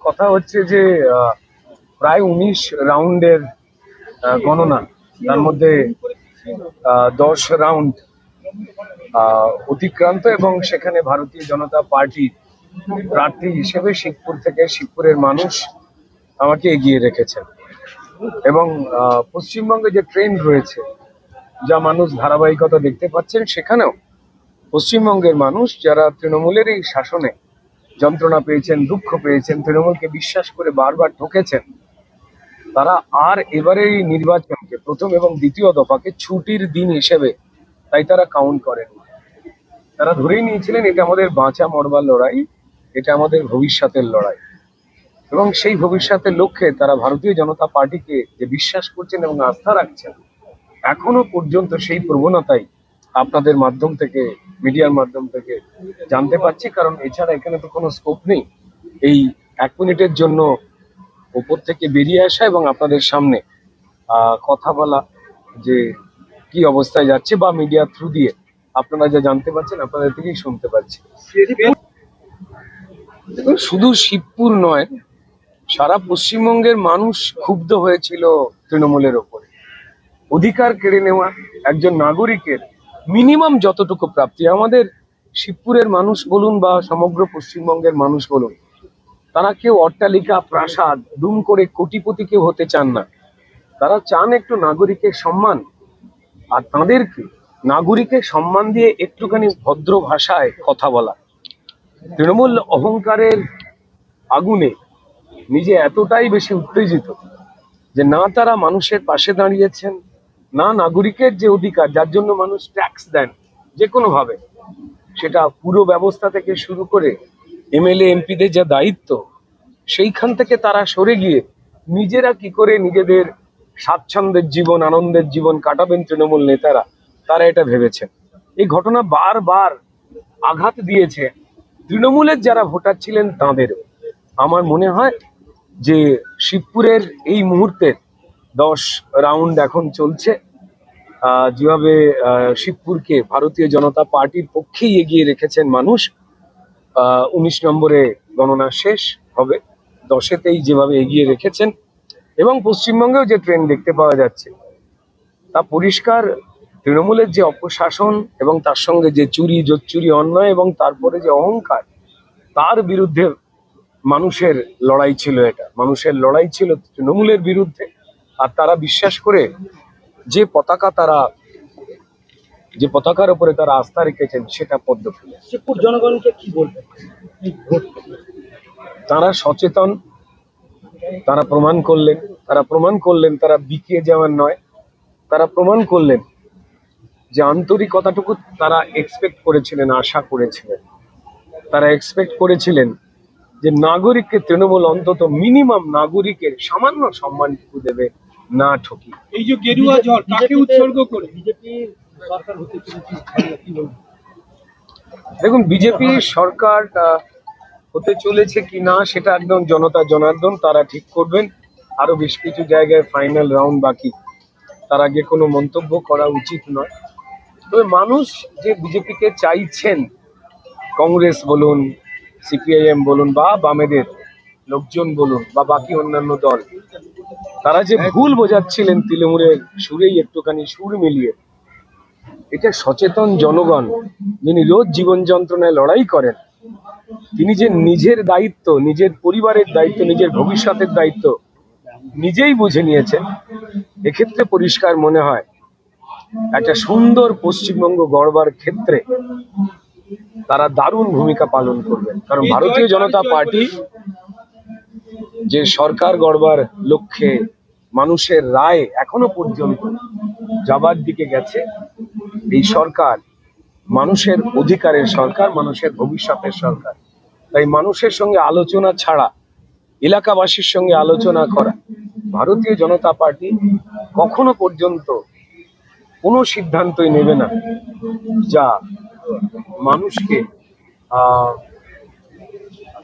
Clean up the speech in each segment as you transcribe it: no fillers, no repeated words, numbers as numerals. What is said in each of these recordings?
কথা হচ্ছে যে প্রায় 19 রাউন্ডের গণনা, তার মধ্যে 10 রাউন্ড অতিক্রান্ত এবং সেখানে ভারতীয় জনতা পার্টি প্রার্থী হিসেবে শিবপুরের মানুষ আমাকে এগিয়ে রেখেছেন। এবং পশ্চিমবঙ্গে যে ট্রেন্ড রয়েছে, যা মানুষ ধারাবাহিকতা দেখতে পাচ্ছেন, সেখানেও পশ্চিমবঙ্গের মানুষ যারা তৃণমূলের এই শাসনে যন্ত্রণা পেয়েছেন, দুঃখ পেয়েছেন, তৃণমূলকে বিশ্বাস করে বারবার ঠকেছেন, তারা আর এবারে এই নির্বাচনকে, প্রথম এবং দ্বিতীয় দফাকে ছুটির দিন হিসেবে তাই তারা কাউন্ট করেন। তারা ধরেই নিয়েছিলেন এটা আমাদের বাঁচা মরবার লড়াই, এটা আমাদের ভবিষ্যতের লড়াই। এবং সেই ভবিষ্যতের লক্ষ্যে তারা ভারতীয় জনতা পার্টিকে যে বিশ্বাস করছেন এবং আস্থা রাখছেন, এখনো পর্যন্ত সেই প্রবণতাই আপনাদের মাধ্যম থেকে, মিডিয়ার মাধ্যম থেকে জানতে পারছি। কারণ এছাড়া এখানে তো কোনো স্কোপ নেই এই 1 মিনিটের জন্য উপর থেকে বেরিয়ে আসা এবং আপনাদের সামনে কথা বলা যে কি অবস্থায় যাচ্ছে, বা মিডিয়া থ্রু দিয়ে আপনারা যা জানতে পারছেন আপনাদের থেকেই শুনতে পাচ্ছি। দেখুন, শুধু শিবপুর নয়, সারা পশ্চিমবঙ্গের মানুষ ক্ষুব্ধ হয়েছিল তৃণমূলের ওপরে। অধিকার কেড়ে নেওয়া একজন নাগরিকের মিনিমাম যতটুকু প্রাপ্তি, আমাদের শিবপুরের মানুষ বলুন বা সমগ্র পশ্চিমবঙ্গের মানুষ বলুন, তারা কেউ অট্টালিকা, প্রাসাদ, দুম করে কোটিপতি কেউ হতে চান না। তারা চান একটু নাগরিকের সম্মান। আর তাদেরকে নাগরিকের সম্মান দিয়ে একটুখানি ভদ্র ভাষায় কথা বলা। তৃণমূল অহংকারের আগুনে নিজে এতটাই বেশি উত্তেজিত যে না তারা মানুষের পাশে দাঁড়িয়েছেন, না নাগরিকের যে অধিকার, যার জন্য মানুষ ট্যাক্স দেন যে কোনো ভাবে, সেটা পুরো ব্যবস্থা থেকে শুরু করে এমএলএ এমপিদের যা দায়িত্ব, সেইখান থেকে তারা সরে গিয়ে নিজেরা কি করে নিজেদের স্বাচ্ছন্দ্যের জীবন, আনন্দের জীবন কাটাবেন তৃণমূল নেতারা, তারা এটা ভেবেছেন। এই ঘটনা বারবার আঘাত দিয়েছে তৃণমূলের যারা ভোটার ছিলেন তাঁদেরও। আমার মনে হয় যে শিবপুরের এই মুহূর্তের 10 রাউন্ড এখন চলছে, যেভাবে শিবপুরকে ভারতীয় জনতা পার্টির পক্ষেই এগিয়ে রেখেছেন মানুষ। 19 নম্বরে গণনা শেষ হবে, 10-তেই যেভাবে এগিয়ে রেখেছেন এবং পশ্চিমবঙ্গেও যে ট্রেন্ড দেখতে পাওয়া যাচ্ছে তা পরিষ্কার। তৃণমূলের যে অপশাসন এবং তার সঙ্গে যে চুরি, জোচ্চুরি, অন্যায় এবং তারপরে যে অহংকার, তার বিরুদ্ধে মানুষের লড়াই ছিল। এটা মানুষের লড়াই ছিল তৃণমূলের বিরুদ্ধে। আর তারা বিশ্বাস করে যে পতাকার উপরে তারা আস্থা রেখেছেন, সেটা পদ্ম ফুল। শিবপুর জনগণকে কি বলবেন? তারা সচেতন, তারা প্রমাণ করলেন তারা বিকিয়ে যাওয়ার নয়। তারা প্রমাণ করলেন যে আন্তরিকতাটুকু তারা এক্সপেক্ট করেছিলেন, আশা করেছিলেন। তারা এক্সপেক্ট করেছিলেন যে নাগরিককে তৃণমূল অন্তত মিনিমাম নাগরিকের সামান্য সম্মানটুকু দেবে, না ঠকি। এই যে গেরুয়া জল কাকে উৎসর্গ করে বিজেপি সরকার হতে চলেছে, কি বলবেন? দেখুন, বিজেপি সরকার হতে চলেছে কি না সেটা একদম জনতা জনার্দন তারা ঠিক করবেন। আরো বেশ কিছু জায়গায় ফাইনাল রাউন্ড বাকি, তার আগে কোনো মন্তব্য করা উচিত নয়। তবে মানুষ যে বিজেপিকে চাইছেন, কংগ্রেস বলুন, সিপিআইএম বলুন, বা বামেদের লোকজন বলুন, বা বাকি অন্যান্য দল, তারা যে ভুল বোঝাচ্ছিলেন তৃণমূলের সুরেই একটুখানি সুর মিলিয়ে, এটা সচেতন জনগণ যিনি রোজ জীবন যন্ত্রণায় লড়াই করেন, তিনি যে নিজের দায়িত্ব, নিজের পরিবারের দায়িত্ব, নিজের ভবিষ্যতের দায়িত্ব নিজেই বুঝে নিয়েছেন। এক্ষেত্রে পরিষ্কার মনে হয় একটা সুন্দর পশ্চিমবঙ্গ গড়বার ক্ষেত্রে তারা দারুণ ভূমিকা পালন করবেন। কারণ ভারতীয় জনতা পার্টি যে সরকার গড়বার লক্ষ্যে মানুষের রায় এখনো পর্যন্ত যাবার দিকে গেছে, এই সরকার মানুষের অধিকারের সরকার, মানুষের ভবিষ্যতের সরকার। তাই মানুষের সঙ্গে আলোচনা ছাড়া, এলাকাবাসীর সঙ্গে আলোচনা করা ভারতীয় জনতা পার্টি কখনো পর্যন্ত কোনো সিদ্ধান্তই নেবে না যা মানুষকে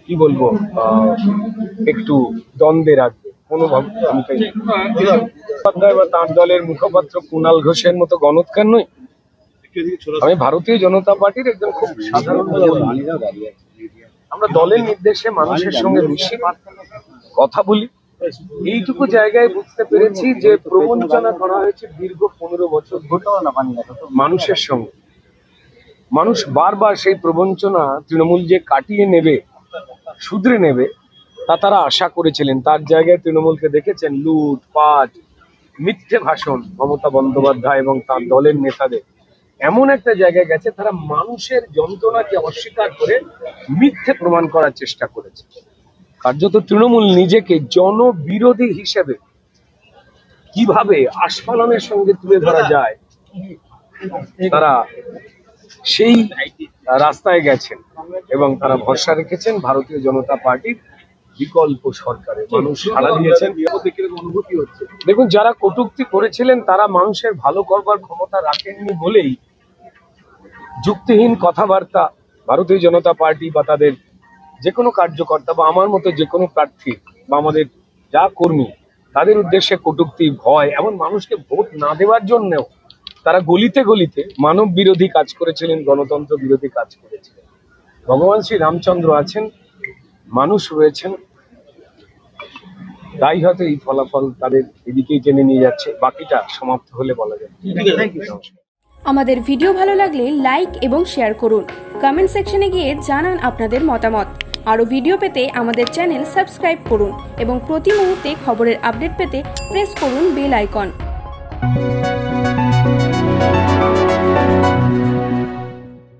কি বলবো একটু দ্বন্দ্বে রাখবে। কোনোভাবে বা তার দলের মুখপাত্র কুণাল ঘোষের মতো গণৎকার নই। আমি ভারতীয় জনতা পার্টির একজন খুব সাধারণ আমরা দলের নির্দেশে মানুষের সঙ্গে মিশি, কথা বলি। এইটুকু জায়গায় বুঝতে পেরেছি যে প্রবঞ্চনা করা হয়েছে দীর্ঘ 15 বছর ধরে মানুষের সঙ্গে। মানুষ বারবার সেই প্রবঞ্চনা তৃণমূল যে কাটিয়ে নেবে, শুধরে নেবে, তা তারা আশা করেছিলেন। তার জায়গায় তৃণমূলকে দেখেছেন লুটপাট, মিথ্যে ভাষণ মমতা বন্দ্যোপাধ্যায় এবং তার দলের নেতাদের। এমন একটা জায়গায় গেছে তারা মানুষের যন্ত্রণাকে অস্বীকার করে মিথ্যে প্রমাণ করার চেষ্টা করেছে। কার্যত তৃণমূল নিজেকে জনবিরোধী হিসেবে কিভাবে আস্ফালনের সঙ্গে তুলে ধরা যায়, তারা সেই রাস্তায় গেছেন এবং তারা ভরসা রেখেছেন ভারতীয় জনতা পার্টির বিকল্প সরকারে। মানুষ সাড়া দিয়েছেন। অনুভূতি হচ্ছে দেখুন, যারা কটূক্তি করেছিলেন তারা মানুষের ভালো করবার ক্ষমতা রাখেননি বলেই যুক্তিহীন কথাবার্তা ভারতীয় জনতা পার্টি বা তাদের যে কোনো কার্যকর্তা বা আমার মতো যে কোনো প্রার্থী বা আমাদের যা কর্মী, তাদের উদ্দেশ্যে কটূক্তি, ভয়, এমন মানুষকে ভোট না দেওয়ার জন্যও তারা গলিতে গলিতে মানব বিরোধী কাজ করেছিলেন, গণতন্ত্র বিরোধী কাজ করেছিলেন। ভগবান শ্রী রামচন্দ্র আছেন, মানুষ রয়েছেন, তাই হয়তো এই ফলাফল তাদের এদিকেই টেনে নিয়ে যাচ্ছে। বাকিটা সমাপ্ত হলে বলা যাবে। আমাদের ভিডিও ভালো লাগলে লাইক এবং শেয়ার করুন। কমেন্ট সেকশনে গিয়ে জানান আপনাদের মতামত। আরও ভিডিও পেতে আমাদের চ্যানেল সাবস্ক্রাইব করুন এবং প্রতি মুহূর্তে খবরের আপডেট পেতে প্রেস করুন বেল আইকন।